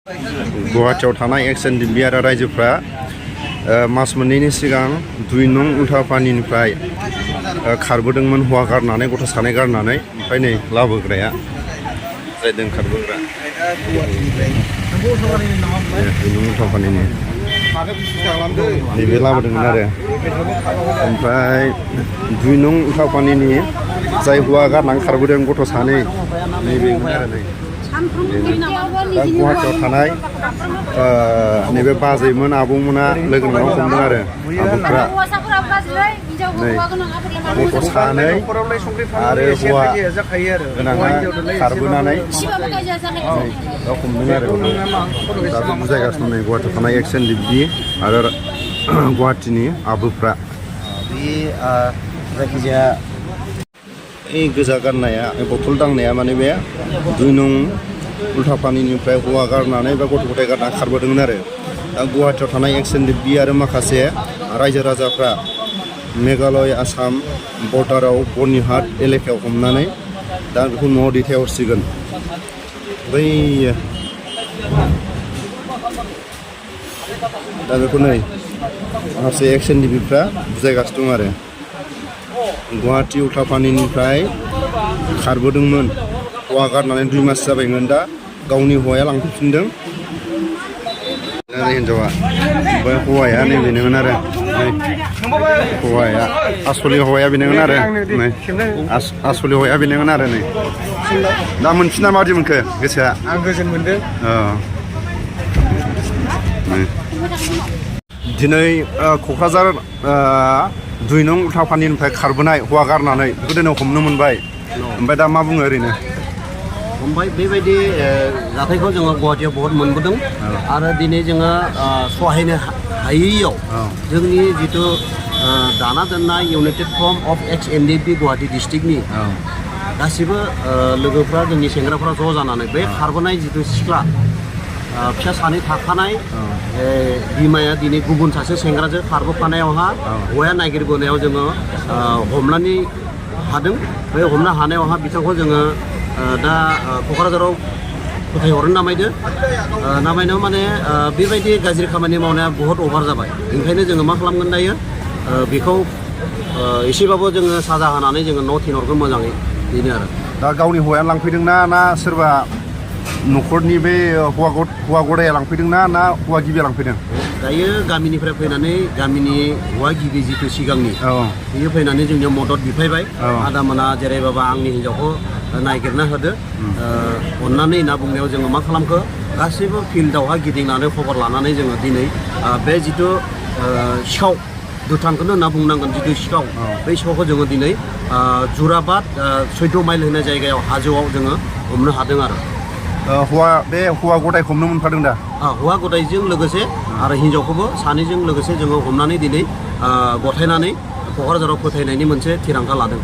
गुवाहाटीयाव थानाय एक्स ndfbज आरो रायजोफ्रा मास मोननैनि सिगां 2 नं उल्थापानिनिफ्राय खारबोदोंमोन हौवा गारनानै गथ' सानै गारनानै ओमफ्राय नै लाबोग्राया जायदों खारबोग्रा उल्थापानिनि नैबे लाबोदोंमोन आरो ओमफ्राय 2 नं उल्थापानिनि जाय हौवा गारनानै खारबोदों गथ' सानै नैबेमोन आरो नै दा गुवाहाटीयाव थानाय नैबे बाजैमोन आबौमोना लोगो नांनानै हमदों आरो आबौफ्रा नै गथ' सानै आरो हौवा गोनाङा खारबोनानै दा हमदों आरो दा बुजायगासिनो नै गुवाहाटीयाव थानाय एक्स ndfbज आरो गुवाहाटीनि आबौफ्रा बे जायखिजाया गोजा गारनाया बथल दांनाया माने बे 2 नं उल्थापानिनिफ्राय हौवा गारनानै बा गथ' गथाय गारनानै खारबोदोंमोन आरो दा गुवाहाटीयाव थानाय एक्स ndfbज आरो माखासे रायजो राजाफ्रा मेघालय आसाम बर्डाराव बर्निहाट एलेकायाव हमनानै दा बेखौ न'आव दैथायहरसिगोन बै दा बेखौ नै माखासे एक्स ndfbजफ्रा बुजायगासिनो दं आरो गुवाहाटी उल्थापानिनिफ्राय खारबोदोंमोन हौवा गारनानै 2 मास जाबायमोन दा गावनि हौवाया लांफैफिनदों हिनजावा ओमफ्राय हौवाया नैबेनोमोन आरो हौवाया आसलि हौवाया बेनोमोन आरो नै आसलि हौवाया बेनोमोन आरो नै दा मोनफिना माबायदि मोनखो गोसोआ आं गोजोन मोनदों दिनै क'क्राझार 2 नं उल्थापानिनिफ्राय खारबोनाय हौवा गारनानै बेखौ दिनै हमनो मोनबाय ओमफ्राय दा मा बुङो ओरैनो हमबाय बेबायदि जाथायखौ जोङो गुवाहाटीयाव बहुत मोनबोदों आरो दिनै जोङो सहायनो हायैयाव जोंनि जिथु दाना दोननाय इउनाइटेड फ्रन्ट अफ एक्स ndfbज गुवाहाटी डिस्ट्रिक्टनि गासिबो लोगोफ्रा जोंनि सेंग्राफ्रा ज' जानानै बे खारबोनाय जिथु सिख्ला फिसा सानै थाखानाय बिमाया दिनै गुबुन सासे सेंग्राजों खारबोफानायावहा हौवाया नागिरबोनायाव जोङो हमनानै हादों बे हमनो हानायावहा बिथांखौ जोङो दा क'क्राझाराव फोथायहरनो नामायनायाव माने बेबायदि गाज्रि खामानि मावनाया बहुत अभार जाबाय ओंखायनो जोङो मा खालामगोन दायो बेखौ एसेबाबो जोङो साजा होनानै जोङो न' थिनहरगोन मोजाङै बेनो आरो दा गावनि हौवाया लांफैदोंना ना सोरबा न'खरनि बे हौवा गदाया लांफैदोंना ना हौवा गिबिया लांफैदों दायो गामिनिफ्राय फैनानै गामिनि हौवा गिबि जिथु सिगांनि बियो फैनानै जोंनियाव मदद बिफायबाय आदामोना जेरैबाबा आंनि हिन्जावखौ नागिरना होदो अननानै होनना बुंनायाव जोङो मा खालामखो गासैबो फिल्डआवहा गिदिंनानै खबर लानानै जोङो दिनै बे जिथु सिखाव दुथांखौनो होनना बुंनांगोन जिथु सिखाव बै सिखावखौ जोङो दिनै जुराबाद 14 माइल होननाय जायगायाव हाजोआव जोङो हमनो हादों आरो बे हौवा गदायखौ हमनो मोनफादों दा हौवा गदायजों लोगोसे आरो हिन्जावखौबो सानैजों लोगोसे जोङो हमनानै दिनै गथायनानै क'क्राझाराव फोथायनायनि मोनसे थिरांथा लादों